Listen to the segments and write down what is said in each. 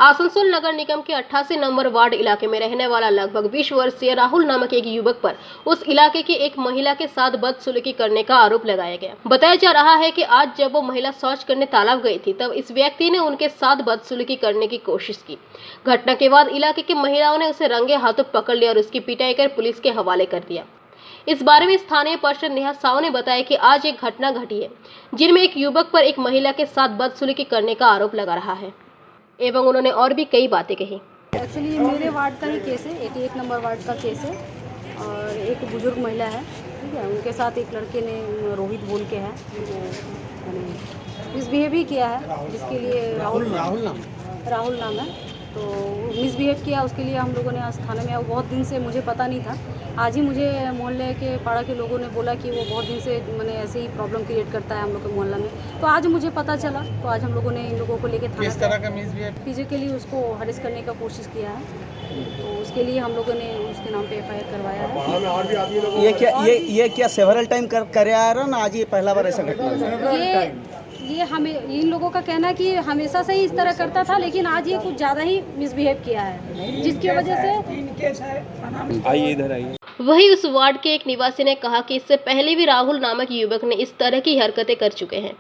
आसनसोल नगर निगम के 88 number ward इलाके में रहने वाला लगभग 20 वर्षीय राहुल नामक एक युवक पर उस इलाके की एक महिला के साथ बदसलूकी करने का आरोप लगाया गया। बताया जा रहा है कि आज जब वो महिला शौच करने तालाब गई थी तब इस व्यक्ति ने उनके साथ बदसलूकी करने की कोशिश की। घटना के बाद इलाके की महिलाओं ने उसे रंगे हाथों पकड़ लिया और उसकी पिटाई कर पुलिस के हवाले कर दिया। इस बारे में स्थानीय पार्षद नेहा साव ने बताया कि आज एक घटना घटी है जिनमें एक युवक पर एक महिला के साथ बदसलूकी करने का आरोप लगा रहा है एवं उन्होंने और भी कई बातें कही। एक्चुअली मेरे वार्ड का ही केस है, 88 नंबर वार्ड का केस है और एक बुजुर्ग महिला है, ठीक है। उनके साथ एक लड़के ने रोहित बोल के है मिसबिहेव भी किया है, जिसके लिए राहुल नाम है। तो मिसबिहेव किया, उसके लिए हम लोगों ने आज थाने में, बहुत दिन से मुझे पता नहीं था, आज ही मुझे मोहल्ले के पाड़ा के लोगों ने बोला कि वो बहुत दिन से मैंने ऐसे ही प्रॉब्लम क्रिएट करता है हम लोग के मोहल्ला में। तो आज मुझे पता चला, तो आज हम लोगों ने इन लोगों को लेकर किस तरह का मिसबिहेव फिजिकली उसको हरेस करने का कोशिश किया है, तो उसके लिए हम लोगों ने उसके नाम पे FIR करवाया है। ये क्या सेवरल टाइम करे आ रहा ना, आज ये पहला बार ऐसा घटना है? ये हमें इन लोगों का कहना है कि हमेशा से ही इस तरह करता था, लेकिन आज ये कुछ ज़्यादा ही मिसबिहेव किया है, जिसकी वजह से। आइए इधर आइए। वहीं उस वार्ड के एक निवासी ने कहा कि इससे पहले भी राहुल नामक युवक ने इस तरह की हरकतें कर चुके हैं।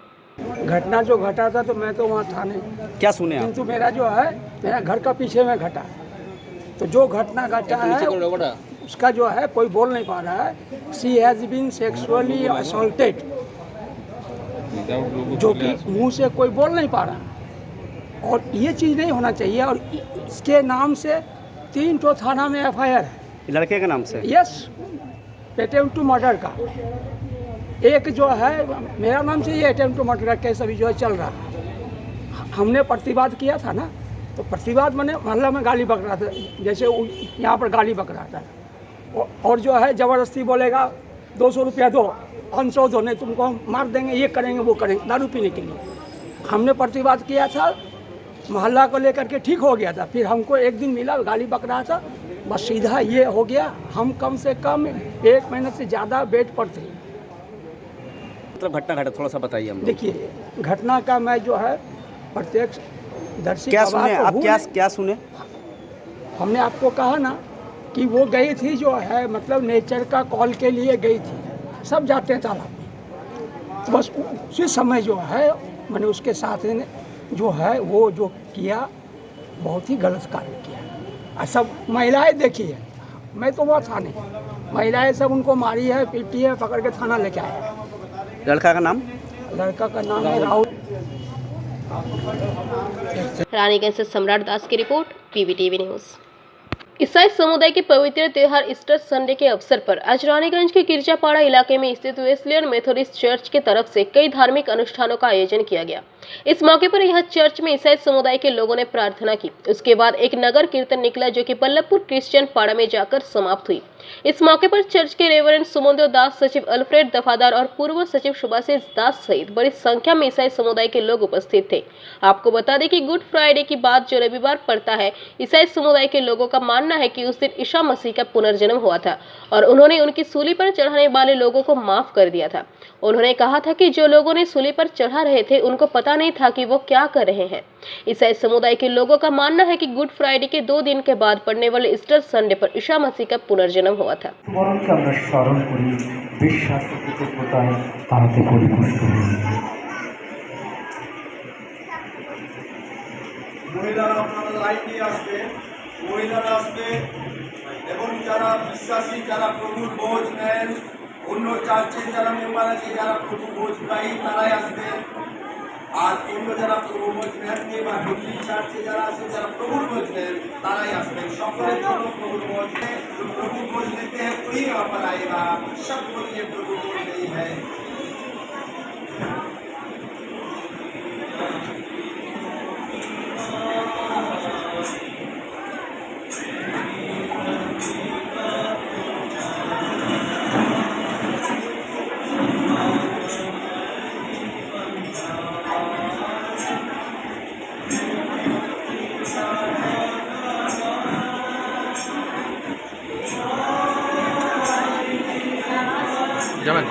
घटना जो घटा था तो मैं तो वहाँ था नहीं, क्या सुने आप? किंतु मेरा जो है मेरा घर का पीछे में घटा, तो जो घटना घटा है उसका जो है कोई बोल नहीं पा रहा है। She has been sexually assaulted, जो कि मुंह से कोई बोल नहीं पा रहा, और ये चीज़ नहीं होना चाहिए। और इसके नाम से 3 तो थाना में FIR है, लड़के के नाम से। यस, अटेम्प्ट टू मर्डर का एक जो है मेरा नाम से, ये अटेम्प्ट टू मर्डर का केस अभी जो है चल रहा है। हमने प्रतिवाद किया था ना, तो प्रतिवाद मैंने मोहल्ला में गाली बक रहा था, जैसे यहाँ पर गाली बक रहा था, और जो है ज़बरदस्ती बोलेगा 200 रुपया दो, 500 दो, नहीं तुमको हम मार देंगे, ये करेंगे वो करेंगे, दारू पीने के लिए। हमने प्रतिवाद किया था, मोहल्ला को लेकर के ठीक हो गया था। फिर हमको एक दिन मिला, गाली बक रहा था, बस सीधा ये हो गया। हम कम से कम 1 महीने से ज़्यादा बेड पर थे। मतलब घटना घटा, थोड़ा सा बताइए हम। देखिए घटना का मैं जो है प्रत्यक्ष दर्शी क्या सुने आप? क्या सुने? हमने आपको कहा ना कि वो गई थी जो है, मतलब नेचर का कॉल के लिए गई थी, सब जाते हैं तालाब में, तो बस उसी समय जो है मैंने उसके साथ जो है वो जो किया, बहुत ही गलत कार्य किया। सब महिलाएं देखी है, मैं तो वहाँ था नहीं, महिलाएं सब उनको मारी है, पीटी है, पकड़ के थाना लेके आए हैं। लड़का का नाम? लड़का का नाम है राहुल। रानीगंज से सम्राट दास की रिपोर्ट, PBTV न्यूज। ईसाई समुदाय के पवित्र त्योहार ईस्टर संडे के अवसर पर आज रानीगंज के गिरजापाड़ा इलाके में स्थित वेस्लियन मेथोडिस्ट चर्च की तरफ से कई धार्मिक अनुष्ठानों का आयोजन किया गया। इस मौके पर यह चर्च में ईसाई समुदाय के लोगों ने प्रार्थना की। उसके बाद एक नगर कीर्तन निकला जो कि बल्लभपुर क्रिश्चियन पाड़ा में जाकर समाप्त हुई। इस मौके पर चर्च के रेवरेंड सुमोदेव दास, सचिव अल्फ्रेड दफादार और पूर्व सचिव सुभाषिष दास सहित बड़ी संख्या में ईसाई समुदाय के लोग उपस्थित थे। आपको बता दें कि गुड फ्राइडे की बात जो रविवार पड़ता है, ईसाई समुदाय के लोगों का मानना है कि उस दिन ईसा मसीह का पुनर्जन्म हुआ था और उन्होंने उनकी सूली पर चढ़ाने वाले लोगों को माफ कर दिया था। उन्होंने कहा था कि जो लोगों ने सूली पर चढ़ा रहे थे उनको पता नहीं था कि वो क्या कर रहे हैं। ईसाई समुदाय के लोगों का मानना है कि गुड फ्राइडे के 2 दिन के बाद पड़ने वाले ईस्टर संडे पर ईसा मसीह का पुनर्जन्म हुआ था। মহিলারা আসবে এবং যারা বিশ্বাসী, যারা প্রভুর বোঝ নেন, অন্য চার্চের যারা মেম্বার আছে, যারা প্রভু বোঝ পাই তারাই আসবে। আর অন্য যারা প্রভু বোঝ নেননি বা হিন্দু চার্চে যারা আছে, যারা প্রভুর বোঝ নেন তারাই আসবেন। সকলের জন্য প্রভুর বোঝ নেই, প্রভু বোঝ लेते हैं कोई यहाँ पर आएगा, सबको लिए प्रभु बोझ नहीं है। যাবেন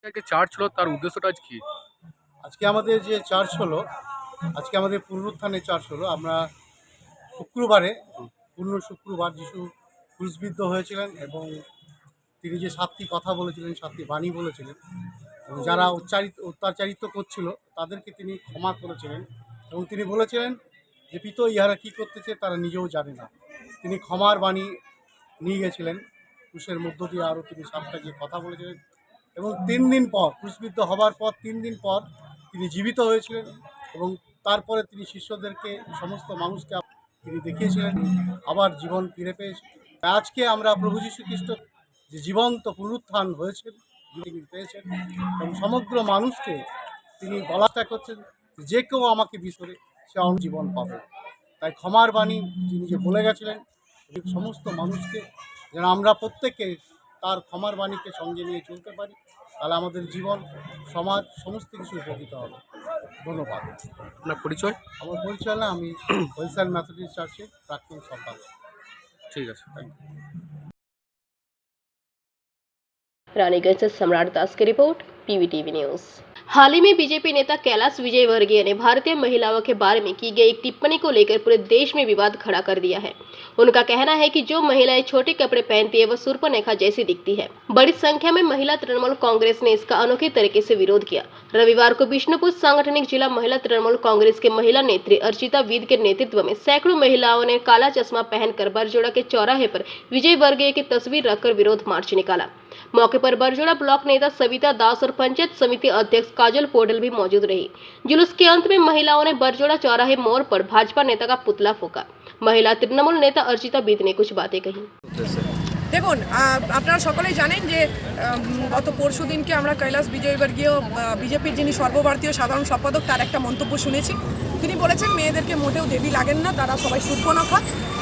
আজকে চার্জ ছিল, তার উদ্দেশ্যটা আজ কি? আজকে আমাদের যে চার্চ হলো, আজকে আমাদের পুনরুত্থানের চার্চ হলো। আমরা শুক্রবারে, পূর্ণ শুক্রবার যিশু ক্রুশবিদ্ধ হয়েছিলেন এবং তিনি যে 7টি কথা বলেছিলেন, 7টি বাণী বলেছিলেন এবং যারা অত্যাচারিত করছিল তাদেরকে তিনি ক্ষমা করেছিলেন এবং তিনি বলেছিলেন যে পিতো ইহারা কী করতেছে তারা নিজেও জানে না। তিনি ক্ষমার বাণী নিয়ে গেছিলেন ক্রুশের মধ্য দিয়ে, আরও তিনি 7টা যে কথা বলেছিলেন এবং 3 দিন পর, ক্রুশবিদ্ধ হবার পর 3 দিন পর তিনি জীবিত হয়েছিলেন এবং তারপরে তিনি শিষ্যদেরকে, সমস্ত মানুষকে তিনি দেখিয়েছিলেন আবার জীবন ফিরে পেয়েছেন। আজকে আমরা প্রভু যীশু খ্রিস্ট যে জীবন্ত পুনরুত্থান হয়েছেন, তিনি পেয়েছেন এবং সমগ্র মানুষকে তিনি বলাটা করছেন যে কেউ আমাকে বিশ্বাস করে সে জীবন পাবে। তাই ক্ষমার বাণী তিনি যে বলে গেছিলেন সমস্ত মানুষকে, যেন আমরা প্রত্যেকে তার ক্ষমার বাণীকে সঙ্গে নিয়ে চলতে পারি, তাহলে আমাদের জীবন, সমাজ, সমস্ত কিছু উপকৃত হবে। ধন্যবাদ। আপনার পরিচয়? আমার পরিচয় না, আমি হোলসেল মেথডিস্ট চার্চের প্রাক্তন সম্পাদক। ঠিক আছে, থ্যাংক ইউ। रानीगंज से सम्राट दास की रिपोर्ट, पीवीटीवी न्यूज। हाल ही में बीजेपी नेता कैलाश विजयवर्गीय ने भारतीय महिलाओं के बारे में की गई एक टिप्पणी को लेकर पूरे देश में विवाद खड़ा कर दिया है। उनका कहना है कि जो महिलाएं छोटे कपड़े पहनती है वह शूर्पणखा जैसी दिखती है। बड़ी संख्या में महिला तृणमूल कांग्रेस ने इसका अनोखे तरीके से विरोध किया। रविवार को बिष्णुपुर सांगठनिक जिला महिला तृणमूल कांग्रेस के महिला नेत्री अर्चिता विद के नेतृत्व में सैकड़ों महिलाओं ने काला चश्मा पहनकर बरजोड़ा के चौराहे पर विजयवर्गीय की तस्वीर रखकर विरोध मार्च निकाला। मौके पर बरजोड़ा ब्लॉक नेता सविता दास और पंचायत समिति अध्यक्ष काजल पोडल भी मौजूद रही। जुलूस के अंत में महिलाओं ने बरजोड़ा चौराहे मोड़ पर भाजपा नेता का पुतला फूंका। महिला तृणमूल नेता अर्चिता बिद ने कुछ बातें कही। দেখুন, আপনারা সকলেই জানেন যে গত পরশু দিনকে আমরা কৈলাস বিজয়বর্গীয় বিজেপির যিনি সর্বভারতীয় সাধারণ সম্পাদক তার একটা মন্তব্য শুনেছি। তিনি বলেছেন মেয়েদেরকে মোটেও দেবী লাগেন না, তারা সবাই শূর্পণখা।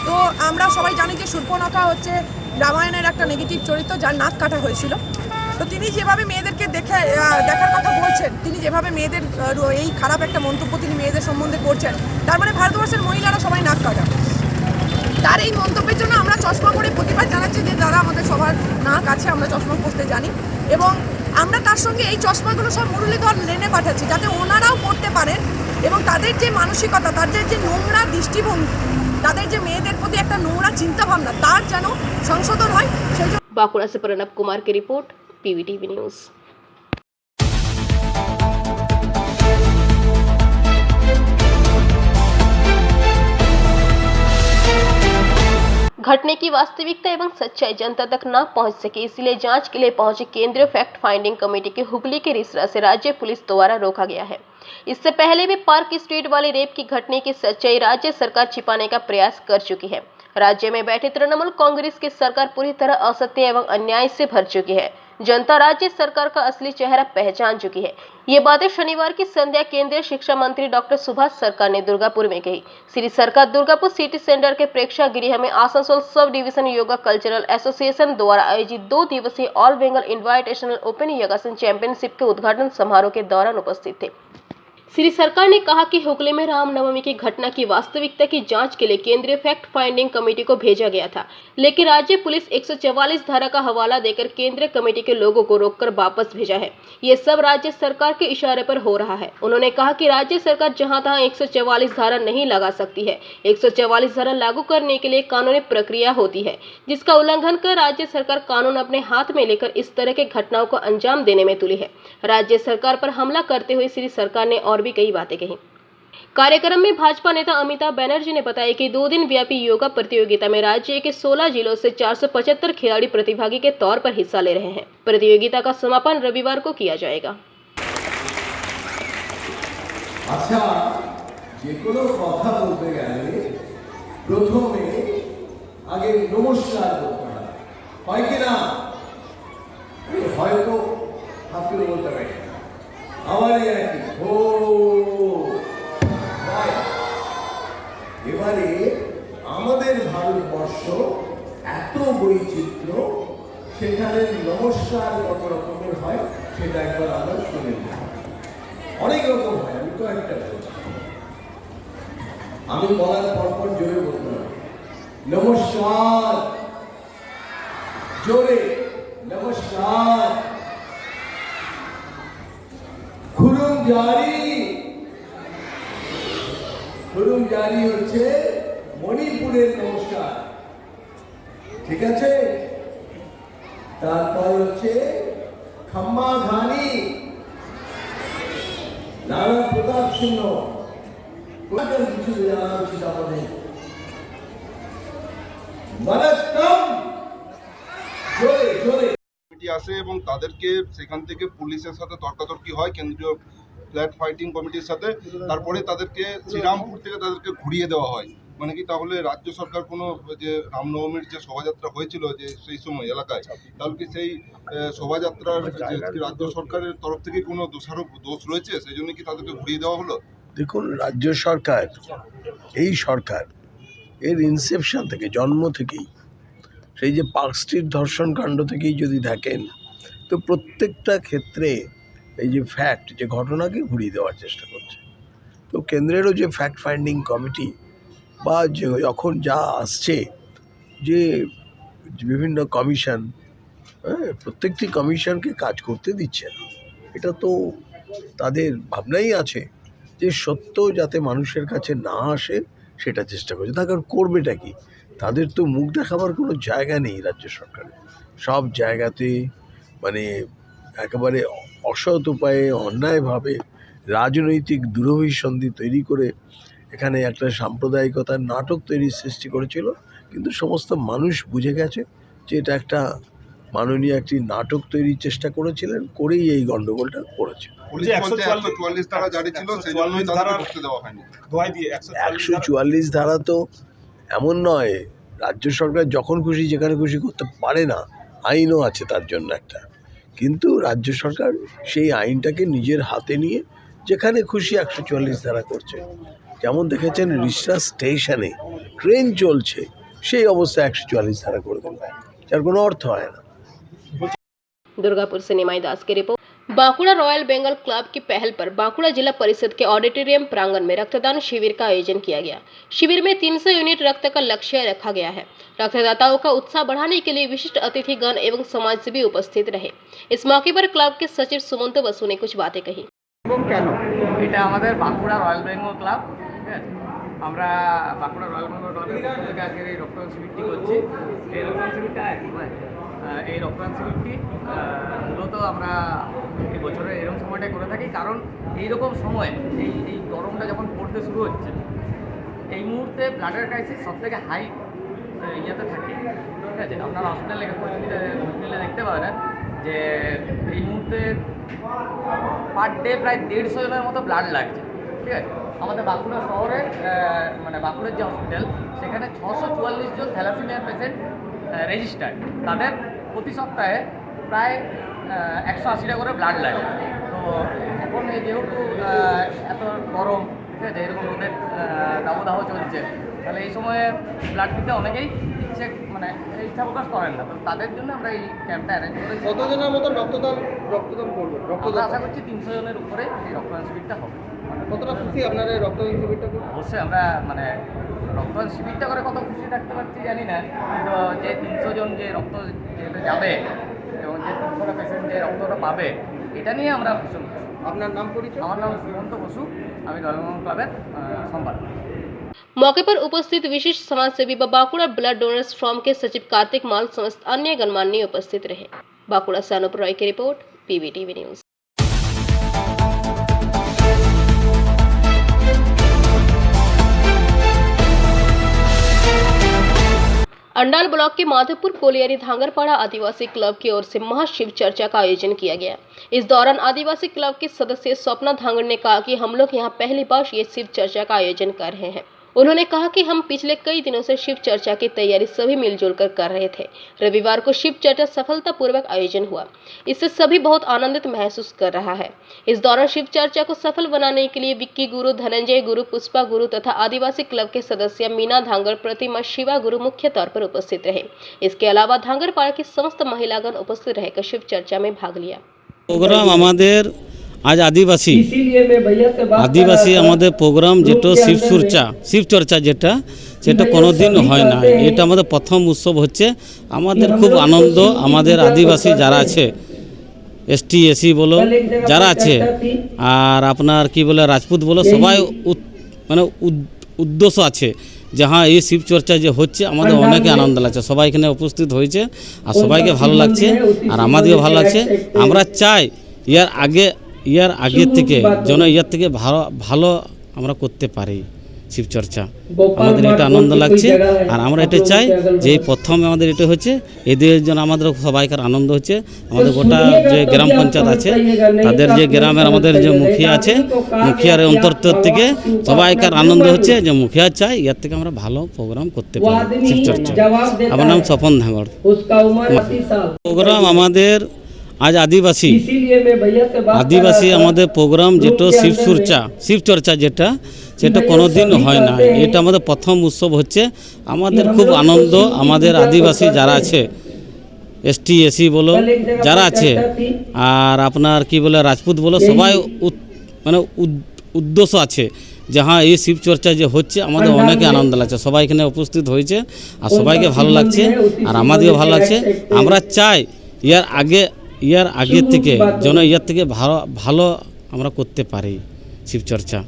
তো আমরা সবাই জানি যে শূর্পণখা হচ্ছে রামায়ণের একটা নেগেটিভ চরিত্র যার নাক কাটা হয়েছিল। তো তিনি যেভাবে মেয়েদেরকে দেখার কথা বলছেন, তিনি যেভাবে মেয়েদের এই খারাপ একটা মন্তব্য তিনি মেয়েদের সম্বন্ধে করছেন, তার মানে ভারতবর্ষের মহিলারা সবাই নাক কাটা। তার এই মন্তব্যের জন্য আমরা চশমা পরে প্রতিবাদ জানাচ্ছি যে দাদা আমাদের সবার নাক আছে, আমরা চশমা পরতে জানি এবং আমরা তার সঙ্গে এই চশমাগুলো সব মুরলীধর লেনে পাঠাচ্ছি যাতে ওনারাও পড়তে পারেন এবং তাদের যে মানসিকতা, তাদের যে নোংরা দৃষ্টিভঙ্গি, তাদের যে মেয়েদের প্রতি একটা নোংরা চিন্তাভাবনা, তার যেন সংশোধন হয় সেই জন্য। बांकुड़ा से प्रणब कुमार की रिपोर्ट, पीवीटीवी न्यूज। घटने की वास्तविकता एवं सच्चाई जनता तक न पहुंच सके, इसलिए जांच के लिए पहुंची केंद्रीय फैक्ट फाइंडिंग कमेटी की हुगली के रिसरा से राज्य पुलिस द्वारा रोका गया है। इससे पहले भी पार्क स्ट्रीट वाली रेप की घटने की सच्चाई राज्य सरकार छिपाने का प्रयास कर चुकी है। राज्य में बैठे तृणमूल कांग्रेस की सरकार पूरी तरह असत्य एवं अन्याय से भर चुकी है। जनता राज्य सरकार का असली चेहरा पहचान चुकी है। ये बातें शनिवार की संध्या केंद्रीय शिक्षा मंत्री डॉक्टर सुभाष सरकार ने दुर्गापुर में कही। श्री सरकार दुर्गापुर सिटी सेंटर के प्रेक्षागृह में Asansol sub division yoga cultural association द्वारा आयोजित 2 दिवसीय ऑल बेंगल इन्वाइटेशनल ओपन योगासन चैंपियनशिप के उद्घाटन समारोह के दौरान उपस्थित थे। श्री सरकार ने कहा कि हुगली में रामनवमी की घटना की वास्तविकता की जांच के लिए केंद्रीय फैक्ट फाइंडिंग कमेटी को भेजा गया था, लेकिन राज्य पुलिस 144 धारा का हवाला देकर केंद्रीय कमेटी के लोगों को रोककर वापस भेजा है। ये सब राज्य सरकार के इशारे पर हो रहा है। उन्होंने कहा कि राज्य सरकार जहां तहां 144 धारा नहीं लगा सकती है। 144 धारा लागू करने के लिए कानूनी प्रक्रिया होती है, जिसका उल्लंघन कर राज्य सरकार कानून अपने हाथ में लेकर इस तरह के घटनाओं को अंजाम देने में तुली है। राज्य सरकार पर हमला करते हुए श्री सरकार ने और भी कई बातें कही। कार्यक्रम में भाजपा नेता अमिताभ बनर्जी ने बताया कि 2 दिन व्यापी योगा प्रतियोगिता में राज्य के 16 जिलों से 475 खिलाड़ी प्रतिभागी के तौर पर हिस्सा ले रहे हैं। प्रतियोगिता का समापन रविवार को किया जाएगा। अच्छा, যেকোনো কথা বলতে গেলে প্রথমে আগে নমস্কার করতে হয় কি না? হয়তো আপনি বলতে পারেন আমার একই ও এবারে আমাদের ভারতবর্ষ এত বৈচিত্র্য, সেখানে নমস্কার কত রকমের হয় সেটা একবার আমরা শুনে নিই। অনেক রকম হয়, আমি তো একটা বলছি, আমি বলার পরপর জোরে বলতে হবে নমস্কার, জোরে নমস্কার। শুরু জারি হচ্ছে মণিপুরের নমস্কার, ঠিক আছে? তারপর হচ্ছে খাম্মা ঘানি, নানা প্রতাপ সিংহ, কিছু জানা উচিত আমাদের। জোরে জোরে কমিটি আসে এবং তাদেরকে সেখান থেকে পুলিশের সাথে তর্কাতর্কি হয় কেন্দ্রীয় ফ্ল্যাট ফাইটিং কমিটির সাথে। তারপরে তাদেরকে শ্রীরামপুর থেকে তাদেরকে ঘুরিয়ে দেওয়া হয়। মানে কি তাহলে রাজ্য সরকার কোনো যে রামনবমীর যে শোভাযাত্রা হয়েছিল যে সেই সময় এলাকায়, তাহলে কি সেই শোভাযাত্রার রাজ্য সরকারের তরফ থেকে কোনো দোষ রয়েছে, সেই জন্য কি তাদেরকে ঘুরিয়ে দেওয়া হলো? দেখুন, রাজ্য সরকার, এই সরকার এর ইনসেপশন থেকে, জন্ম থেকেই, সেই যে পার্ক স্ট্রিট ধর্ষণ কাণ্ড থেকেই যদি দেখেন, তো প্রত্যেকটা ক্ষেত্রে এই যে ফ্যাক্ট, যে ঘটনাকে ঘুরিয়ে দেওয়ার চেষ্টা করছে। তো কেন্দ্রেরও যে ফ্যাক্ট ফাইন্ডিং কমিটি বা যে যখন যা আসছে, যে বিভিন্ন কমিশন, প্রত্যেকটি কমিশনকে কাজ করতে দিচ্ছে না। এটা তো তাদের ভাবনাই আছে যে সত্য যাতে মানুষের কাছে না আসে সেটা চেষ্টা করছে। তার কারণ করবেটা কি? তাদের তো মুখ দেখাবার কোনো জায়গা নেই রাজ্য সরকারের। সব জায়গাতে মানে একেবারে অসৎ উপায়ে, অন্যায়ভাবে রাজনৈতিক দুরভিসন্ধি তৈরি করে এখানে একটা সাম্প্রদায়িকতার নাটক তৈরির সৃষ্টি করেছিল। কিন্তু সমস্ত মানুষ বুঝে গেছে যে এটা একটা মাননীয় একটি নাটক তৈরির চেষ্টা করেছিলেন, করেই এই গণ্ডগোলটা করেছে। পুলিশ বলছে 144 ধারা জারি ছিল, সেই জন্যই তাদেরকে ঢুকতে দেওয়া হয়নি। 144 ধারা তো এমন নয়, রাজ্য সরকার যখন খুশি যেখানে খুশি করতে পারে না, আইনও আছে তার জন্য একটা। কিন্তু রাজ্য সরকার সেই আইনটাকে নিজের হাতে নিয়ে যেখানে খুশি 144 ধারা করছে। যেমন দেখেছেন রিষড়া স্টেশনে ট্রেন চলছে, সেই অবস্থায় 144 ধারা করে দেবে, যার কোনো অর্থ হয় না। दुर्गापुर से निमाई दास की report. Bankura royal Bengal club की पहल पर बांकुड़ा जिला परिषद के ऑडिटोरियम प्रांगण में रक्तदान शिविर का आयोजन किया गया। शिविर में 300 यूनिट रक्त का लक्ष्य रखा गया है। रक्तदाताओं का उत्साह बढ़ाने के लिए विशिष्ट अतिथिगण एवं समाजसेवी उपस्थित रहे। इस मौके पर क्लब के सचिव सुमंत बसु ने कुछ बातें कही। এটা আমাদের বাঁকুড়া রয়্যাল বেঙ্গল ক্লাব, ঠিক আছে? আমরা বাঁকুড়া রয়্যাল বেঙ্গল ক্লাবের থেকে আজকের এই রক্তদান শিবিরটি করছি। এই রক্তদান শিবিরটা এই রক্তদান শিবিরটি মূলত আমরা এই বছরের এরকম সময়টাই করে থাকি, কারণ এইরকম সময় এই গরমটা যখন পড়তে শুরু হচ্ছে, এই মুহূর্তে ব্লাডের ক্রাইসিস সবথেকে হাই ইয়েতে থাকে, ঠিক আছে? আপনারা হসপিটালে দেখতে পাবেন যে এই মুহূর্তে পার ডে প্রায় 150 জনের মতো ব্লাড লাগছে, ঠিক আছে? আমাদের বাঁকুড়া শহরে মানে বাঁকুড়ার যে হসপিটাল, সেখানে 644 জন থ্যালাসেমিয়া পেশেন্ট রেজিস্টার্ড। তাদের প্রতি সপ্তাহে প্রায় 180টা করে ব্লাড লাগে। তো এখন যেহেতু এত গরম, ঠিক আছে, এরকম রোদের দাবদাহ চলছে, তাহলে এই সময়ে ব্লাড দিতে অনেকেই ইচ্ছা প্রকাশ করেন না। তো তাদের জন্য আমরা এই ক্যাম্পটা অ্যারেঞ্জ করেছি। কতজনের মতো রক্তদান করবো? আমরা আশা করছি 300 জনের উপরে এই রক্তদান শিবিরটা হবে। কতটা খুশি আপনারা এই রক্তদান শিবিরটা? অবশ্যই আমরা রক্তদান শিবিরটা করে কত খুশি থাকতে পারছি জানি না, কিন্তু যে 300 জন যে রক্ত যেটা যাবে এবং যে 300টা পেশেন্ট যে রক্তটা পাবে, এটা নিয়ে আমরা ভীষণ খুশি। আপনার নাম পরিচয়? আমার নাম সুমন্ত বসু, আমি রয়্যাল বেঙ্গল ক্লাবের সম্পাদক। मौके पर उपस्थित विशिष्ट समाजसेवी व बांकुड़ा ब्लड डोनर्स फॉर्म के सचिव कार्तिक माल समस्त अन्य गणमान्य उपस्थित रहे। बांकुड़ा से अनुप रॉय की report, PVTV news. Andal block के माधोपुर कोलियारी धांगरपाड़ा आदिवासी क्लब की ओर से महाशिव चर्चा का आयोजन किया गया। इस दौरान आदिवासी क्लब के सदस्य स्वप्ना धांगड़ ने कहा कि हम लोग यहाँ पहली बार ये शिव चर्चा का आयोजन कर रहे हैं। उन्होंने कहा कि हम पिछले कई दिनों से शिव चर्चा की तैयारी सभी मिलजुल कर रहे थे। रविवार को शिव चर्चा सफलतापूर्वक आयोजन हुआ, इससे सभी बहुत आनंदित महसूस कर रहा है। इस दौरान शिव चर्चा को सफल बनाने के लिए विक्की गुरु, धनंजय गुरु, पुष्पा गुरु तथा आदिवासी क्लब के सदस्य मीना धांगड़, प्रतिमा शिवा गुरु मुख्य तौर पर उपस्थित रहे। इसके अलावा धांगरपाड़ा की समस्त महिलागण उपस्थित रहकर शिव चर्चा में भाग लिया। प्रोग्राम हमारे आज आदिवासी আমাদের প্রোগ্রাম যেটা শিবচর্চা যেটা সেটা কোনোদিন হয় না। এটা আমাদের প্রথম উৎসব হচ্ছে। আমাদের খুব আনন্দ, আমাদের আদিবাসী যারা আছে এসটি এসি বলো যারা আছে আর আপনার কি বলে রাজপুত বলো সবাই মানে উদ্দেশ্য আছে যে হ্যাঁ এই শিবচর্চা যে হচ্ছে আমাদের অনেকে আনন্দ লাগছে, সবাই এখানে উপস্থিত হয়েছে আর সবাইকে ভালো লাগছে আর আমাদেরও ভালো লাগছে। আমরা চাই ইয়ার আগের থেকে যেন ইয়ার থেকে ভালো আমরা করতে পারি শিবচর্চা, আমাদের এটা আনন্দ লাগছে আর আমরা এটা চাই যে এই প্রথম আমাদের এটা হচ্ছে এদের জন্য আমাদের সবাইকার আনন্দ হচ্ছে। আমাদের গোটা যে গ্রাম পঞ্চায়েত আছে তাদের যে গ্রামের আমাদের যে মুখিয়া আছে মুখিয়ার অন্তর্গত থেকে সবাইকার আনন্দ হচ্ছে যে মুখিয়া চাই ইয়ার থেকে আমরা ভালো প্রোগ্রাম করতে পারি শিবচর্চা। আমার নাম স্বপন ধাঙ্গড়। প্রোগ্রাম আমাদের আজ আদিবাসী আমাদের প্রোগ্রাম যেটা শিবচর্চা যেটা সেটা কোনোদিন হয় না, এটা আমাদের প্রথম উৎসব হচ্ছে। আমাদের খুব আনন্দ, আমাদের আদিবাসী যারা আছে এসটি এসি বলো যারা আছে আর আপনার কি বলে রাজপুত বলো সবাই মানে উদ্দেশ্য আছে যে হ্যাঁ এই শিবচর্চা যে হচ্ছে আমাদের অনেকে আনন্দ লাগছে, সবাই এখানে উপস্থিত হয়েছে আর সবাইকে ভালো লাগছে আর আমাদেরও ভালো লাগছে। আমরা চাই ইয়ার আগের থেকে যেন ইয়ার থেকে ভালো আমরা করতে পারি শিবচর্চা,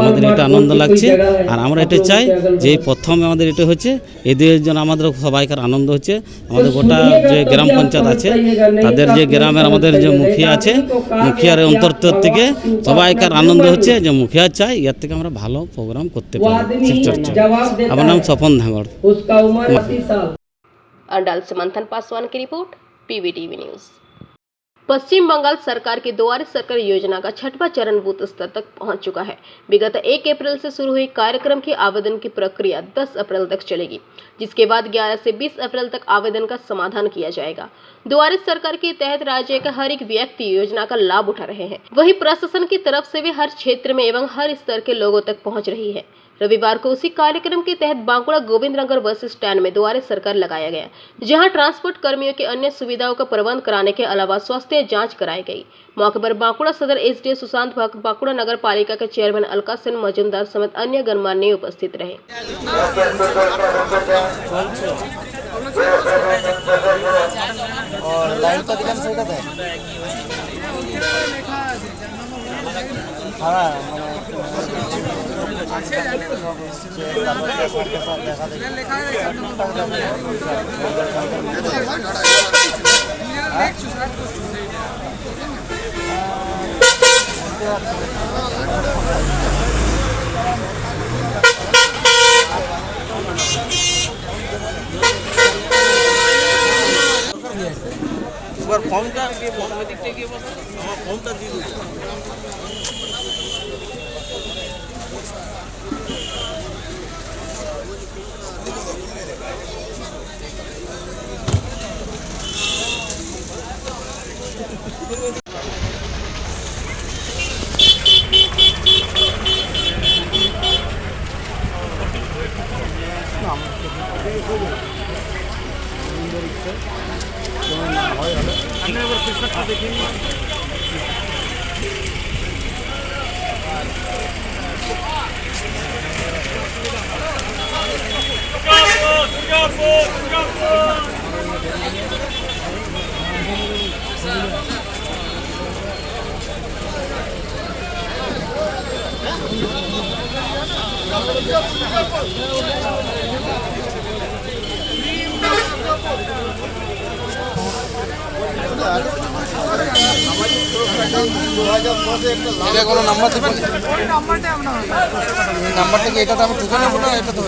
আমাদের এটা আনন্দ লাগছে আর আমরা এটা চাই যে এই প্রথম আমাদের এটা হচ্ছে এদের জন্য আমাদের সবাইকার আনন্দ হচ্ছে। আমাদের গোটা যে গ্রাম পঞ্চায়েত আছে তাদের যে গ্রামের আমাদের যে মুখিয়া আছে মুখিয়ার অন্তর্গত থেকে সবাইকার আনন্দ হচ্ছে যে মুখিয়া চাই ইয়ার থেকে আমরা ভালো প্রোগ্রাম করতে পারি শিবচর্চা। আমার নাম স্বপন ধাঙ্গড়। अंडाल से मंथन पासवान की रिपोर्ट, पीवीटीवी न्यूज। पश्चिम बंगाल सरकार की दुआरे सरकार योजना का 6वां चरण बूथ स्तर तक पहुंच चुका है। विगत 1 अप्रैल से शुरू हुई कार्यक्रम की आवेदन की प्रक्रिया 10 अप्रैल तक चलेगी, जिसके बाद 11 से 20 अप्रैल तक आवेदन का समाधान किया जाएगा। दुआरे सरकार के तहत राज्य का हर एक व्यक्ति योजना का लाभ उठा रहे हैं, वहीं प्रशासन की तरफ से भी हर क्षेत्र में एवं हर स्तर के लोगों तक पहुंच रही है। रविवार को उसी कार्यक्रम के तहत बांकुड़ा गोविंद नगर बस स्टैंड में दुआरे सरकार लगाया गया, जहां ट्रांसपोर्ट कर्मियों के अन्य सुविधाओं का प्रबंध कराने के अलावा स्वास्थ्य जांच कराई गई। मौके पर बांकुड़ा सदर एसडीओ सुशांत भक्त, बांकुड़ा नगर पालिका के चेयरमैन अलका सेन मजूमदार समेत अन्य गणमान्य उपस्थित रहे। ফর্মটা কি অটোমেটিকটা কি আমার ফর্মটা দিয়ে দিই। এটা কোনো নাম্বার দেবেন? নাম্বারটা কি এটা তো আমি টুকে নেবো না, এটা তো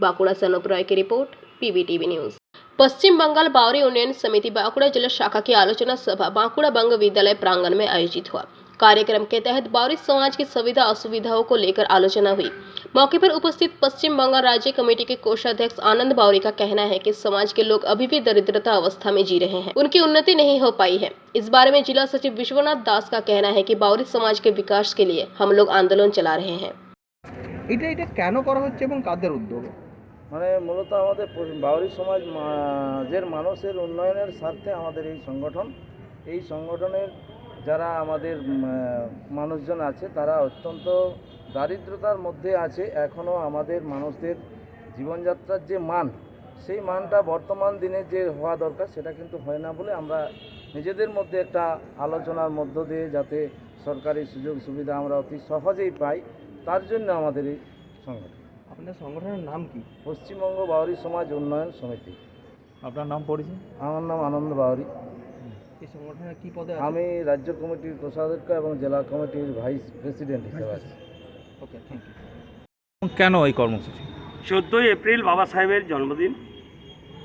बांकुड़ा से अनुप रॉय की रिपोर्ट, पीवीटीवी न्यूज। पश्चिम बंगाल बावरी उन्नयन समिति बांकुड़ा जिला शाखा की आलोचना सभा बांकुड़ा बंग विद्यालय प्रांगण में आयोजित हुआ। कार्यक्रम के तहत बावरी समाज की सुविधा असुविधाओं को लेकर आलोचना हुई। मौके पर उपस्थित पश्चिम बंगाल राज्य कमेटी के कोषाध्यक्ष आनंद बावरी का कहना है कि समाज के लोग अभी भी दरिद्रता अवस्था में जी रहे हैं, उनकी उन्नति नहीं हो पाई है। इस बारे में जिला सचिव विश्वनाथ दास का कहना है कि बावरी समाज के विकास के लिए हम लोग आंदोलन चला रहे हैं। এটা কেন করা হচ্ছে এবং কাদের উদ্যোগে? মানে মূলত আমাদের বাউরি সমাজের মানুষের উন্নয়নের স্বার্থে আমাদের এই সংগঠনের যারা আমাদের মানুষজন আছে তারা অত্যন্ত দারিদ্রতার মধ্যে আছে এখনও আমাদের মানুষদের জীবনযাত্রার যে মান, সেই মানটা বর্তমান দিনে যে হওয়া দরকার সেটা কিন্তু হয় না বলে আমরা নিজেদের মধ্যে একটা আলোচনার মধ্য দিয়ে যাতে সরকারি সুযোগ সুবিধা আমরা অতি সহজেই পাই, তার জন্য আমাদের এই সংগঠন। আপনার সংগঠনের নাম কি? পশ্চিমবঙ্গ বাউরি সমাজ উন্নয়ন সমিতি। আপনার নাম পরিচয়? আমার নাম আনন্দ বাউরি। এই সংগঠনের কি পদে? আমি রাজ্য কমিটির কোষাধ্যক্ষ এবং জেলা কমিটির ভাইস প্রেসিডেন্ট হিসেবে আছি। ওকে, থ্যাংক ইউ। কেন এই কর্মসূচি? 14ই এপ্রিল বাবা সাহেবের জন্মদিন,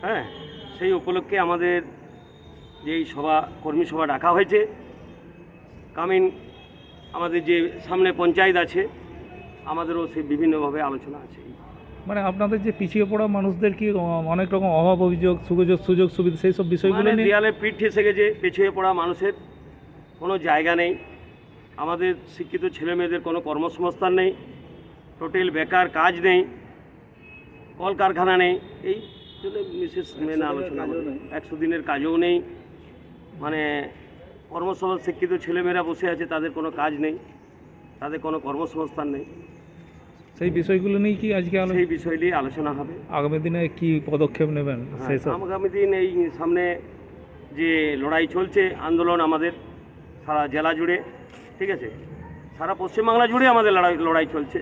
হ্যাঁ, সেই উপলক্ষে আমাদের যেই কর্মী সভা ডাকা হয়েছে। কামিন আমাদের যে সামনে পঞ্চায়েত আছে, আমাদেরও সেই বিভিন্নভাবে আলোচনা আছে। মানে আপনাদের যে পিছিয়ে পড়া মানুষদের কি অনেক রকম অভাব অভিযোগ, সুযোগ সুবিধা, সেই সব বিষয়গুলো নিয়ে দেয়ালে পিঠ ঠেসে গেছে। পিছিয়ে পড়া মানুষের কোনো জায়গা নেই, আমাদের শিক্ষিত ছেলেমেয়েদের কোনো কর্মসংস্থান নেই, টোটাল বেকার, কাজ নেই, কলকারখানা নেই, এই জন্য বিশেষ মেন আলোচনা। 100 দিনের কাজও নেই, মানে কর্মসংস্থান, শিক্ষিত ছেলেমেয়েরা বসে আছে, তাদের কোনো কাজ নেই, তাদের কোনো কর্মসংস্থান নেই। সেই বিষয়গুলো নিয়ে কি আজকে সেই বিষয় নিয়ে আলোচনা হবে। আগামী দিনে কি পদক্ষেপ নেবেন সেই সব? আগামী দিন এই সামনে যে লড়াই চলছে, আন্দোলন আমাদের সারা জেলা জুড়ে, ঠিক আছে, সারা পশ্চিমবাংলা জুড়ে আমাদের লড়াই চলছে।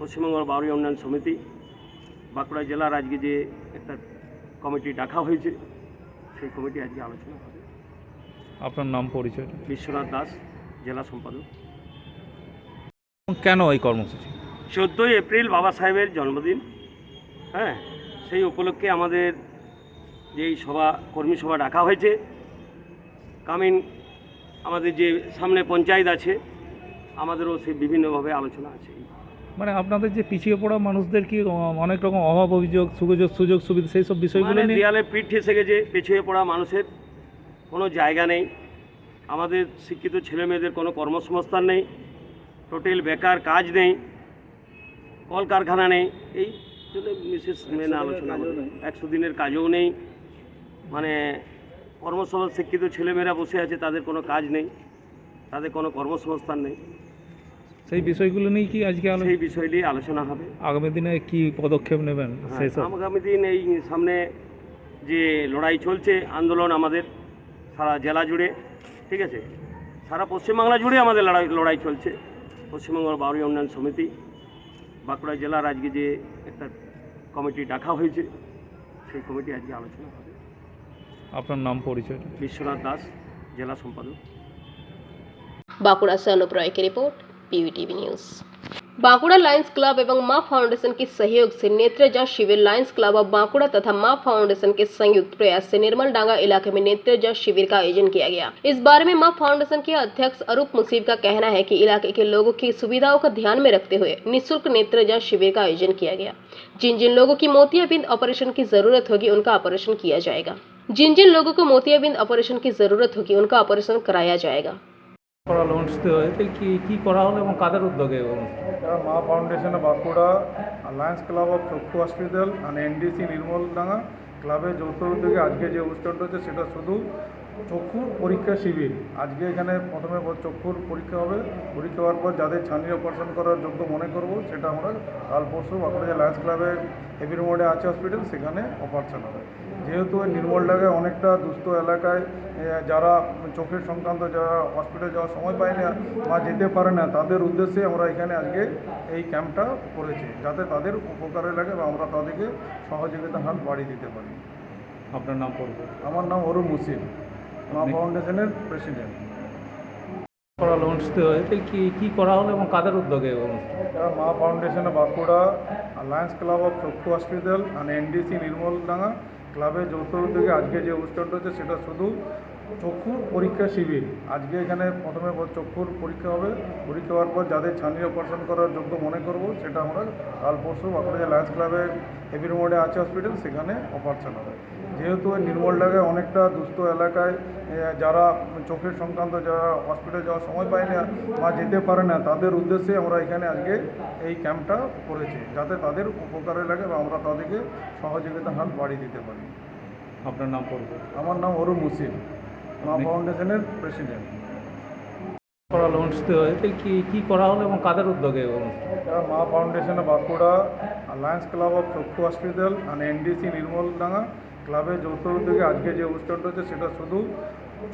পশ্চিমবঙ্গ বাউরি উন্নয়ন সমিতি বাঁকুড়া জেলার আজকে যে একটা কমিটি ডাকা হয়েছে, সেই কমিটি আজকে আলোচনা হবে। আপনার নাম পরিচয়? বিশ্বনাথ দাস, জেলা সম্পাদক। কেন এই কর্মসূচি? 14ই এপ্রিল বাবা সাহেবের জন্মদিন, হ্যাঁ, সেই উপলক্ষে আমাদের যেই কর্মী সভা ডাকা হয়েছে। কামিন আমাদের যে সামনে পঞ্চায়েত আছে, আমাদেরও সেই বিভিন্নভাবে আলোচনা আছে। মানে আপনাদের যে পিছিয়ে পড়া মানুষদের কি অনেক রকম অভাব অভিযোগ, সুযোগ সুবিধা, সেই সব বিষয়গুলো নিয়ে দেয়ালে পিঠ ঠেসে গেছে। পিছিয়ে পড়া মানুষের কোনো জায়গা নেই, আমাদের শিক্ষিত ছেলেমেয়েদের কোনো কর্মসংস্থান নেই, টোটাল বেকার, কাজ নেই, কলকারখানা নেই, এই জন্য বিশেষ মেন আলোচনা। 100 দিনের কাজও নেই, মানে কর্মসংস্থান, শিক্ষিত ছেলেমেয়েরা বসে আছে, তাদের কোনো কাজ নেই, তাদের কোনো কর্মসংস্থান নেই। সেই বিষয়গুলো নিয়ে কি আজকে সেই বিষয় নিয়ে আলোচনা হবে। আগামী দিনে কি পদক্ষেপ নেবেন সেই সব? আগামী দিন এই সামনে যে লড়াই চলছে, আন্দোলন আমাদের সারা জেলা জুড়ে, ঠিক আছে, সারা পশ্চিমবাংলা জুড়ে আমাদের লড়াই চলছে। পশ্চিমবঙ্গ বাউরি উন্নয়ন সমিতি বাঁকুড়া জেলার আজকে যে একটা কমিটি ডাকা হয়েছে, সেই কমিটি আজকে আলোচনা হবে। আপনার নাম পরিচয়? বিশ্বনাথ দাস, জেলা সম্পাদক। बांकुड़ा से अनुप रॉय की report, PVTV news. Bankura Lions club एवं मां फाउंडेशन के सहयोग से नेत्र जांच शिविर लायंस क्लब ऑफ बांकुड़ा तथा मां फाउंडेशन के संयुक्त प्रयास से निर्मल डांगा इलाके में नेत्र जांच शिविर का आयोजन किया गया। इस बारे में मां फाउंडेशन के अध्यक्ष अरूप मुसीब का कहना है कि इलाके के लोगों की सुविधाओं को ध्यान में रखते हुए निःशुल्क नेत्र जांच शिविर का आयोजन किया गया। जिन जिन लोगों की मोतियाबिंद ऑपरेशन की जरूरत होगी उनका ऑपरेशन किया जाएगा। जिन जिन लोगों को मोतियाबिंद ऑपरेशन की जरूरत होगी उनका ऑपरेशन कराया जाएगा। অনুষ্ঠিত হয়েছে কি করা হলো এবং কাদের উদ্যোগে? মা foundation of Bankura, Lions club of চক্ষু হসপিটাল আর এনডিসি নির্মলডাঙ্গা ক্লাবের যৌথ উদ্যোগে আজকে যে অনুষ্ঠানটা হচ্ছে সেটা শুধু চক্ষুর পরীক্ষা শিবির। আজকে এখানে প্রথমে চক্ষুর পরীক্ষা হবে, পরীক্ষা হওয়ার পর যাদের ছানি অপারেশন করার যোগ্য মনে করব সেটা আমরা কাল পরশু বাঁকুড়া যে লায়ন্স ক্লাবে হেভি মোড়ে আছে হসপিটাল, সেখানে অপারেশন হবে। যেহেতু নির্মলডাঙ্গায় অনেকটা দুস্থ এলাকায় যারা চোখের সংক্রান্ত যারা হসপিটালে যাওয়ার সময় পায় না বা যেতে পারে না, তাদের উদ্দেশ্যে আমরা এখানে আজকে এই ক্যাম্পটা করেছি, যাতে তাদের উপকারে লাগে বা আমরা তাদেরকে সহযোগিতা হাত বাড়িয়ে দিতে পারি। আপনার নাম পড়বে? আমার নাম অরুণ মুসিব, মা ফাউন্ডেশনের প্রেসিডেন্ট। অনুষ্ঠিত হয়েছে কি করা হলো এবং কাদের উদ্যোগে? মা foundation of Bankura, Lions club of চক্ষু হসপিটাল আর এনডিসি নির্মলডাঙ্গা ক্লাবের যৌথ উদ্যোগে আজকে যে অনুষ্ঠানটা হচ্ছে সেটা শুধু চক্ষুর পরীক্ষা শিবির। আজকে এখানে প্রথমে চক্ষুর পরীক্ষা হবে, পরীক্ষা হওয়ার পর যাদের ছানি অপারেশন করার যোগ্য মনে করব সেটা আমরা কাল পরশু বাঁকুড়া যে লায়ন্স ক্লাবে হেভি মোড়ে আছে হসপিটাল, সেখানে অপারেশন হবে। যেহেতু নির্মলডাঙ্গায় অনেকটা দুস্থ এলাকায় যারা চোখের সংক্রান্ত যারা হসপিটালে যাওয়ার সময় পায় না বা যেতে পারে না, তাদের উদ্দেশ্যে আমরা এখানে আজকে এই ক্যাম্পটা করেছি, যাতে তাদের উপকারে লাগে বা আমরা তাদেরকে সহযোগিতা হাত বাড়িয়ে দিতে পারি। আপনার নাম পড়বে? আমার নাম অরুণ মুসিব, মা ফাউন্ডেশনের প্রেসিডেন্ট। করা অনুষ্ঠিত হয়েছে কি করা হলো এবং কাদের উদ্যোগে এই অনুষ্ঠান? মা foundation of Bankura, Lions club of চক্ষু হসপিটাল আর এনডিসি নির্মলডাঙ্গা ক্লাবের যৌথ উদ্যোগে আজকে যে অনুষ্ঠানটা হচ্ছে সেটা শুধু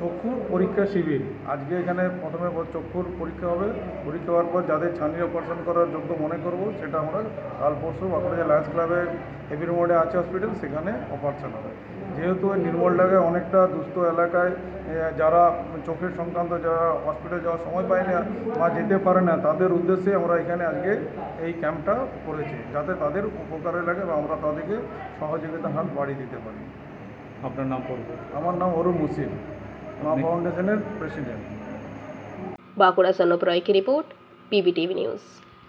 চক্ষুর পরীক্ষা শিবির। আজকে এখানে প্রথমে চক্ষুর পরীক্ষা হবে, পরীক্ষা হওয়ার পর যাদের ছানি অপারেশন করার যোগ্য মনে করব সেটা আমরা কাল পরশু বাঁকুড়া যে লায়ন্স ক্লাবে হেভি রোডে আছে হসপিটাল সেখানে অপারেশন হবে। যেহেতু নির্মলডাঙ্গায় অনেকটা দুস্থ এলাকায় যারা চোখের সংক্রান্ত যারা হসপিটাল যাওয়ার সময় পায় না বা যেতে পারে না তাদের উদ্দেশ্যে আমরা এখানে আজকে এই ক্যাম্পটা করেছি, যাতে তাদের উপকারে লাগে বা আমরা তাদেরকে সহযোগিতার হাত বাড়িয়ে দিতে পারি। আপনার নাম পড়বে? আমার নাম অরুণ মুসিম, মা ফাউন্ডেশনের প্রেসিডেন্ট। बांकुड़ा से अनुप रॉय की रिपोर्ट, पीबीटीवी न्यूज।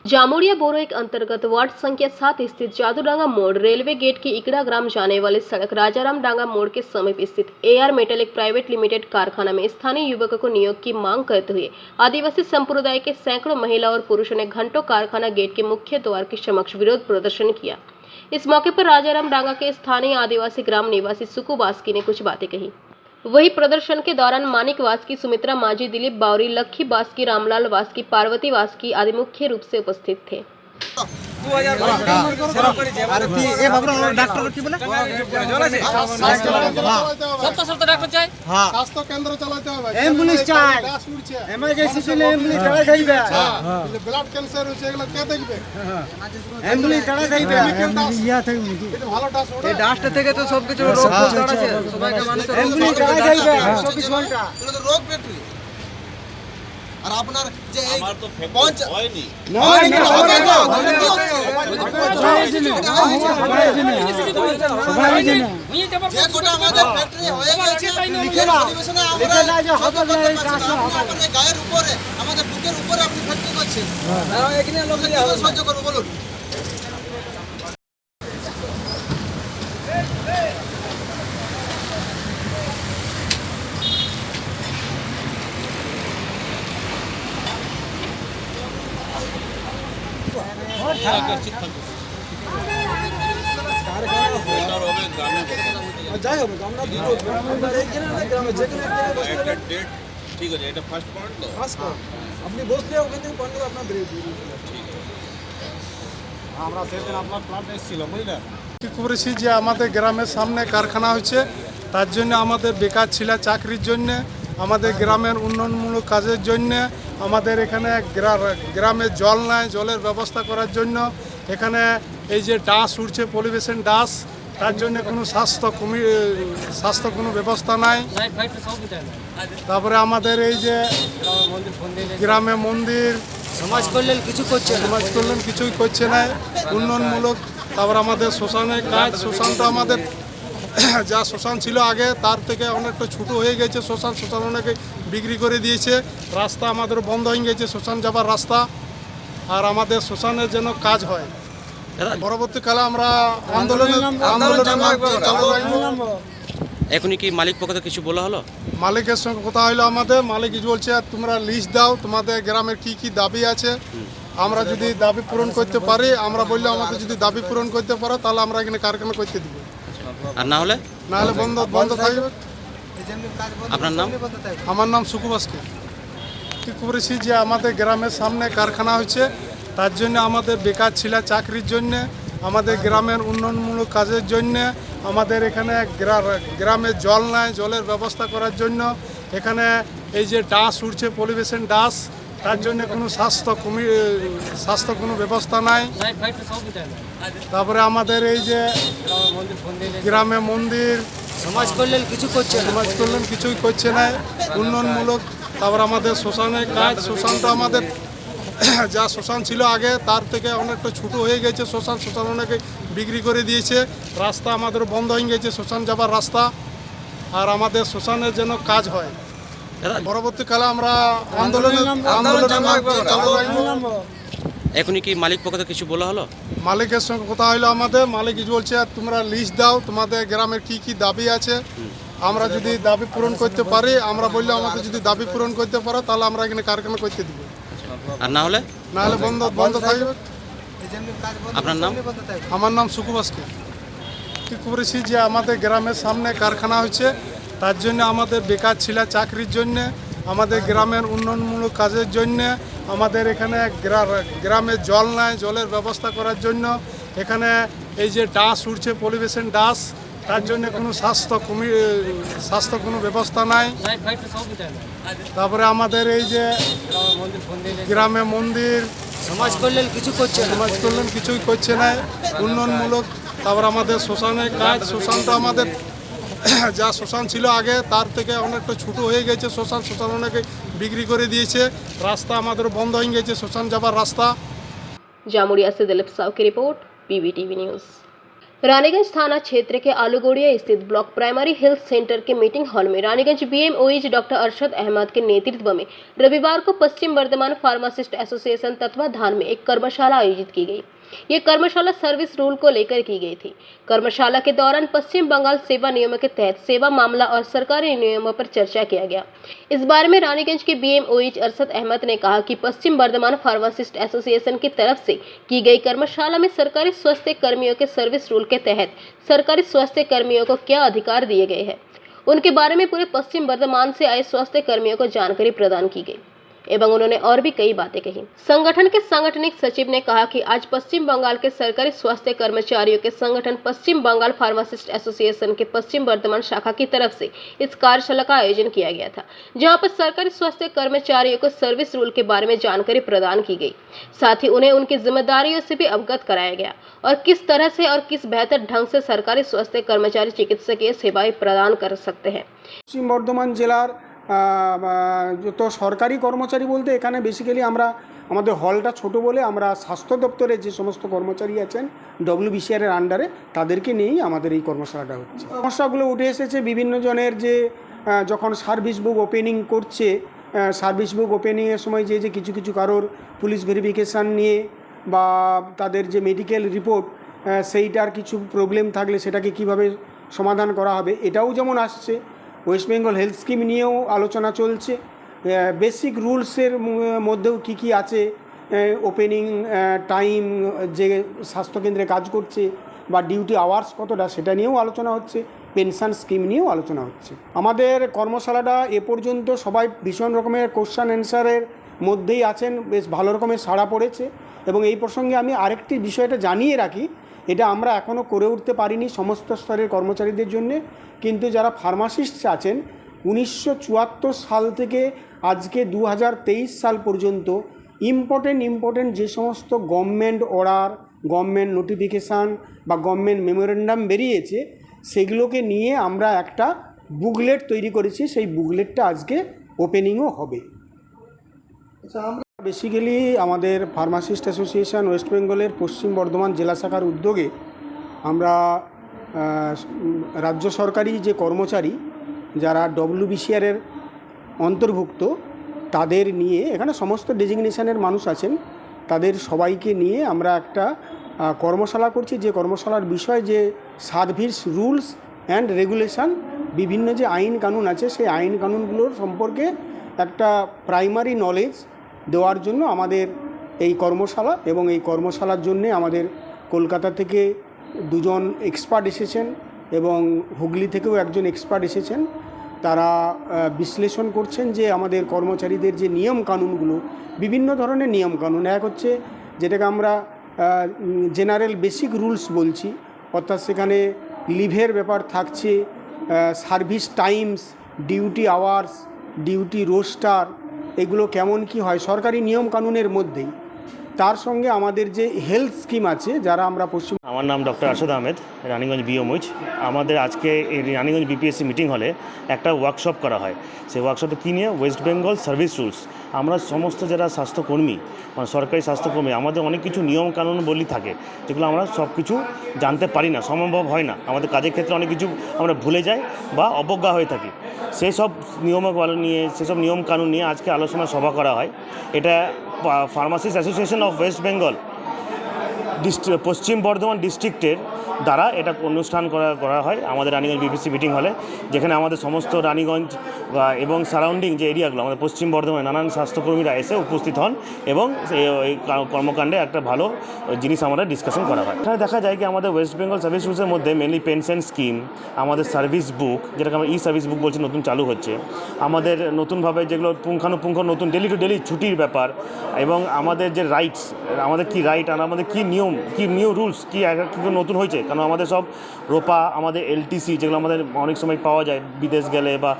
जामुड़िया बोरोइक अंतर्गत वार्ड संख्या 7 स्थित जादूडांगा मोड़ रेलवे गेट की इकड़ा ग्राम जाने वाली सड़क राजाराम डांगा मोड़ के समीप स्थित AR मेटलिक प्राइवेट लिमिटेड कारखाना में स्थानीय युवकों को नियोग की मांग करते हुए आदिवासी संप्रदाय के सैकड़ों महिला और पुरुषों ने घंटों कारखाना गेट के मुख्य द्वार के समक्ष विरोध प्रदर्शन किया। इस मौके पर राजाराम डांगा के स्थानीय आदिवासी ग्राम निवासी सुकु बास्की ने कुछ बातें कही। वही प्रदर्शन के दौरान मानिक वास्की, सुमित्रा माझी, दिलीप बावरी, लक्खी बास्की, रामलाल वास्की, पार्वती वास्की आदि मुख्य रूप से उपस्थित थे। স্বাস্থ্য কেন্দ্র চালাতে হবে, অ্যাম্বুলেন্স চাই, এমার্জেন্সি চলে অ্যাম্বুলেন্স চালাই যাইবে, ব্লাড ক্যান্সার হচ্ছে এগুলো কে দেখবে? অ্যাম্বুলেন্স চালাই যাইবে, ইয়া থেকে এটা ভালো ডাস ওটা, এই ডাসটা থেকে তো সব কিছু রোগ আছে, সবাইকে মানুষ অ্যাম্বুলেন্স চালাই যাইবে 24 ঘন্টা, এটা তো রোগ ব্যাটারি। আর আপনার যে এই পঞ্চ হয়নি হয়নি হবে না, কি হচ্ছে যে কোটা আমাদের ফ্যাক্টরি হয়ে গেছে লিখে না, লিখে না যে হবে না, এই কাজটা হবে আপনাদের গায়ের উপরে, আমাদের বুকের উপরে আপনি ফ্যাক্টরি করছেন, এখানে লোক সহ্য করব বলুন। যাই হবে আমরা ঠিক আছে, এটা ফার্স্ট পয়েন্ট তো, ফার্স্ট পয়েন্ট আপনি বসলে ওখান থেকে পয়েন্ট আপনার আমরা সেদিন আপনার প্ল্যান্ট এসেছিল বুঝলেন। কি করেছি যে আমাদের গ্রামের সামনে কারখানা হচ্ছে, তার জন্য আমাদের বেকার ছেলে চাকরির জন্য, আমাদের গ্রামের উন্নয়নমূলক কাজের জন্য, আমাদের এখানে গ্রামে জল নাই, জলের ব্যবস্থা করার জন্য এখানে এই যে ডাস উঠছে পলিউশন ডাস, তার জন্য কোনো স্বাস্থ্য কোনো ব্যবস্থা নাই। তারপরে আমাদের এই যে গ্রামে মন্দির সমাজ কল্যাণ কিছু করছে, সমাজ কল্যাণ কিছুই করছে না উন্নয়নমূলক। তারপর আমাদের শ্মশানের কাজ, শ্মশানটা আমাদের যা শ্মশান ছিল আগে তার থেকে অনেকটা ছোটো হয়ে গেছে শ্মশান, শ্মশান অনেকে বিক্রি করে দিয়েছে, রাস্তা আমাদের বন্ধ হয়ে গেছে শ্মশান যাবার রাস্তা, আর আমাদের শ্মশানের যেন কাজ হয়। পরবর্তীকালে আমরা এখনই কি মালিক পক্ষ থেকে কিছু বলা হলো? মালিকের সঙ্গে কথা হলো আমাদের, মালিক বলছে তোমরা লিস্ট দাও তোমাদের গ্রামের কি কি দাবি আছে, আমরা যদি দাবি পূরণ করতে পারি, আমরা বললে আমাদের যদি দাবি পূরণ করতে পারো তাহলে আমরা এখানে কারখানা করতে দিব, আর না হলে বন্ধ থাকবে। আপনার নাম? আমার নাম সুকু বাস্কি। কি করেছি যে আমাদের গ্রামের সামনে কারখানা হচ্ছে, তার জন্য আমাদের বেকার ছেলে চাকরির জন্য, আমাদের গ্রামের উন্নয়নমূলক কাজের জন্য, আমাদের এখানে গ্রামে জল নাই, জলের ব্যবস্থা করার জন্য এখানে এই যে ডাস উঠছে পলিউশন ডাস, তার জন্য কোনো স্বাস্থ্য কোনো ব্যবস্থা নাই। তারপরে আমাদের এই যে গ্রামে মন্দির সমাজ কল্যাণ কিছু করছে, সমাজ কল্যাণ কিছুই করছে না উন্নয়নমূলক। তারপর আমাদের শ্মশানের কাজ, শ্মশানটা আমাদের যা শ্মশান ছিল আগে তার থেকে অনেকটা ছোটো হয়ে গেছে শ্মশান, শ্মশান অনেকে বিক্রি করে দিয়েছে, রাস্তা আমাদের বন্ধ হয়ে গেছে শ্মশান যাবার রাস্তা, আর আমাদের শ্মশানের যেন কাজ হয়। পরবর্তীকালে আমরা এখনই কি মালিক পক্ষ থেকে কিছু বলা হলো? মালিকের সঙ্গে কথা হলো আমাদের, মালিক বলছে তোমরা লিস্ট দাও তোমাদের গ্রামের কি কি দাবি আছে, আমরা যদি দাবি পূরণ করতে পারি, আমরা বললে আমাদের যদি দাবি পূরণ করতে পারো তাহলে আমরা এখানে কারখানা করতে দিব, আর না হলে বন্ধ থাকবে। আপনার নাম? আমার নাম সুকু বাস্কি। কি করেছি যে আমাদের গ্রামের সামনে কারখানা হচ্ছে, তার জন্য আমাদের বেকার ছেলে চাকরির জন্য, আমাদের গ্রামের উন্নয়নমূলক কাজের জন্য, আমাদের এখানে গ্রামে জল নাই, জলের ব্যবস্থা করার জন্য এখানে এই যে ডাস উঠছে পরিবেশন ডাস, তার জন্য কোনো স্বাস্থ্য কোনো ব্যবস্থা নাই। তারপরে আমাদের এই যে গ্রামে মন্দির সমাজ কল্যাণ কিছু করছে না, সমাজ কল্যাণ কিছুই করছে না উন্নয়নমূলক। তারপর আমাদের শ্মশানের কাজ, শ্মশানটা আমাদের যা শ্মশান ছিল আগে তার থেকে অনেকটা ছোটো হয়ে গেছে শ্মশান অনেকে বিক্রি করে দিয়েছে। রাস্তা আমাদের বন্ধ হয়ে গেছে, শ্মশান যাবার রাস্তা। जामुड़िया से दिलीप साव की रिपोर्ट, पीवीटीवी न्यूज़। रानीगंज थाना क्षेत्र के आलूगोड़िया स्थित ब्लॉक प्राइमरी हेल्थ सेंटर के मीटिंग हॉल में रानीगंज बीएमओएच डॉक्टर अरशद अहमद के नेतृत्व में रविवार को पश्चिम वर्धमान फार्मासिस्ट एसोसिएशन तत्वाधान में एक कर्मशाला आयोजित की गई। ये कर्मशाला सर्विस रूल को लेकर की गई थी। कर्मशाला के दौरान पश्चिम बंगाल सेवा नियमों के तहत सेवा मामला और सरकारी नियमों पर चर्चा किया गया। इस बारे में रानीगंज के बीएमओएच अरशद अहमद ने कहा कि पश्चिम वर्धमान फार्मासिस्ट एसोसिएशन की तरफ से की गई कर्मशाला में सरकारी स्वास्थ्य कर्मियों के सर्विस रूल के तहत सरकारी स्वास्थ्य कर्मियों को क्या अधिकार दिए गए हैं, उनके बारे में पूरे पश्चिम वर्धमान से आए स्वास्थ्य कर्मियों को जानकारी प्रदान की गई एवं उन्होंने और भी कई बातें कही। संगठन के सांगठनिक सचिव ने कहा कि आज पश्चिम बंगाल के सरकारी स्वास्थ्य कर्मचारियों के संगठन पश्चिम बंगाल फार्मासिस्ट एसोसिएशन के पश्चिम वर्धमान शाखा की तरफ से इस कार्यशाला का आयोजन किया गया था, जहां पर सरकारी स्वास्थ्य कर्मचारियों को सर्विस रूल के बारे में जानकारी प्रदान की गई। साथ ही उन्हें उनकी जिम्मेदारियों से भी अवगत कराया गया और किस तरह से और किस बेहतर ढंग से सरकारी स्वास्थ्य कर्मचारी चिकित्सकीय सेवाएं प्रदान कर सकते हैं। পশ্চিম বর্ধমান জেলার যত সরকারি কর্মচারী বলতে এখানে বেসিক্যালি আমরা আমাদের হলটা ছোট বলে আমরা স্বাস্থ্য দপ্তরের যে সমস্ত কর্মচারী আছেন ডব্লিউবিসিআরের আন্ডারে তাদেরকে নিয়েই আমাদের এই কর্মশালাটা হচ্ছে। সমস্যাগুলো উঠে এসেছে বিভিন্ন জনের যে যখন সার্ভিস বুক ওপেনিং করছে, সার্ভিস বুক ওপেনিংয়ের সময় যে কিছু কিছু কারোর পুলিশ ভেরিফিকেশান নিয়ে বা তাদের যে মেডিকেল রিপোর্ট সেইটার কিছু প্রবলেম থাকলে সেটাকে কিভাবে সমাধান করা হবে এটাও যেমন আসছে। ওয়েস্ট বেঙ্গল হেলথ স্কিম নিয়েও আলোচনা চলছে। বেসিক রুলসের মধ্যেও কী কী আছে, ওপেনিং টাইম যে স্বাস্থ্যকেন্দ্রে কাজ করছে বা ডিউটি আওয়ার্স কতটা সেটা নিয়েও আলোচনা হচ্ছে, পেনশন স্কিম নিয়েও আলোচনা হচ্ছে। আমাদের কর্মশালাটা এ পর্যন্ত সবাই ভীষণ রকমের কোশ্চেন অ্যান্সারের মধ্যেই আছেন, বেশ ভালো রকমের সাড়া পড়েছে। এবং এই প্রসঙ্গে আমি আরেকটি বিষয়টা জানিয়ে রাখি, এটা আমরা এখনও করে উঠতে পারিনি সমস্ত স্তরের কর্মচারীদের জন্যে, কিন্তু যারা ফার্মাসিস্ট আছেন 1974 সাল থেকে আজকে 2023 সাল পর্যন্ত ইম্পর্টেন্ট যে সমস্ত গভর্নমেন্ট অর্ডার, গভর্নমেন্ট নোটিফিকেশান বা গভর্নমেন্ট মেমোরেন্ডাম বেরিয়েছে সেগুলোকে নিয়ে আমরা একটা বুকলেট তৈরি করেছি। সেই বুকলেটটা আজকে ওপেনিংও হবে। আচ্ছা, আমরা বেসিক্যালি আমাদের ফার্মাসিস্ট অ্যাসোসিয়েশন ওয়েস্ট বেঙ্গলের পশ্চিম বর্ধমান জেলা শাখার উদ্যোগে আমরা রাজ্য সরকারি যে কর্মচারী যারা ডব্লিউবিসিআরের অন্তর্ভুক্ত তাদের নিয়ে, এখানে সমস্ত ডেজিগনেশনের মানুষ আছেন, তাদের সবাইকে নিয়ে আমরা একটা কর্মশালা করছি। যে কর্মশালার বিষয় যে সার্ভিস রুলস অ্যান্ড রেগুলেশন, বিভিন্ন যে আইন কানুন আছে সেই আইন কানুনগুলোর সম্পর্কে একটা প্রাইমারি নলেজ দেওয়ার জন্য আমাদের এই কর্মশালা। এবং এই কর্মশালার জন্যে আমাদের কলকাতা থেকে 2জন এক্সপার্ট এসেছেন এবং হুগলি থেকেও একজন এক্সপার্ট এসেছেন। তারা বিশ্লেষণ করছেন যে আমাদের কর্মচারীদের যে নিয়ম কানুনগুলো, বিভিন্ন ধরনের নিয়ম কানুন, এক হচ্ছে যেটাকে আমরা জেনারেল বেসিক রুলস বলছি, অর্থাৎ সেখানে লিভের ব্যাপার থাকছে, service times, duty hours, duty roster, এগুলো কেমন কি হয় সরকারি নিয়ম কানুনের মধ্যেই। তার সঙ্গে আমাদের যে হেলথ স্কিম আছে যারা আমরা পশ্চিম। আমার নাম ডক্টর আরশদ আহমেদ, রানীগঞ্জ বিএমওএইচ। আমাদের আজকে এই রানীগঞ্জ বিপিএসসি মিটিং হলে একটা ওয়ার্কশপ করা হয়। সেই ওয়ার্কশপে কী নিয়ে, ওয়েস্ট বেঙ্গল সার্ভিস রুলস। আমরা সমস্ত যারা স্বাস্থ্যকর্মী, মানে সরকারি স্বাস্থ্যকর্মী, আমাদের অনেক কিছু নিয়ম কানুন বলি থাকে যেগুলো আমরা সব কিছু জানতে পারি না, সম্ভব হয় না। আমাদের কাজের ক্ষেত্রে অনেক কিছু আমরা ভুলে যাই বা অবজ্ঞা হয়ে থাকি। সেই সব সেসব নিয়ম কানুন নিয়ে আজকে আলোচনা সভা করা হয়। এটা pharmacist association of West Bengal পশ্চিম বর্ধমান ডিস্ট্রিক্টের দ্বারা এটা অনুষ্ঠান করা হয় আমাদের রানীগঞ্জ বিপিসি মিটিং হলে, যেখানে আমাদের সমস্ত রানীগঞ্জ এবং সারাউন্ডিং যে এরিয়াগুলো আমাদের পশ্চিম বর্ধমানে নানান স্বাস্থ্যকর্মীরা এসে উপস্থিত হন এবং এই কর্মকাণ্ডে একটা ভালো জিনিস আমরা ডিসকাশন করা হয়। এখানে দেখা যায় কি আমাদের ওয়েস্ট বেঙ্গল সার্ভিস রুলসের মধ্যে মেনলি পেনশন স্কিম, আমাদের সার্ভিস বুক যেটাকে আমরা সার্ভিস বুক বলছি নতুন চালু হচ্ছে, আমাদের নতুনভাবে যেগুলো পুঙ্খানুপুঙ্খ নতুন ডেলি টু ডেলি ছুটির ব্যাপার, এবং আমাদের যে রাইটস, আমাদের কি রাইট আর আমাদের কি নিয়ম, কি নিউ রুলস কি নতুন হয়েছে, কারণ আমাদের সব রোপা, আমাদের এলটিসি যেগুলো আমাদের অনেক সময় পাওয়া যায় বিদেশ গেলে বা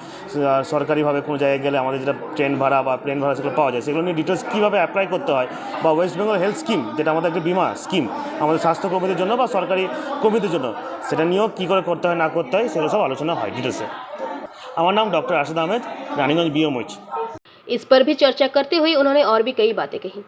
সরকারিভাবে কোনো জায়গায় গেলে আমাদের যেটা ট্রেন ভাড়া বা প্লেন ভাড়া সেগুলো পাওয়া যায়, সেগুলো নিয়ে ডিটেলস কীভাবে অ্যাপ্লাই করতে হয়, বা ওয়েস্ট বেঙ্গল হেলথ স্কিম যেটা আমাদের একটা বিমা স্কিম আমাদের স্বাস্থ্যকর্মীদের জন্য বা সরকারি কর্মীদের জন্য, সেটা নিয়েও কী করে করতে হয় না করতে হয় সেগুলো সব আলোচনা হয় ডিটেলসে। আমার নাম डॉक्टर अरशद अहमद, रानीगंज बीओ मौज। इस पर भी चर्चा करते हुए उन्होंने और भी कई बातें कही।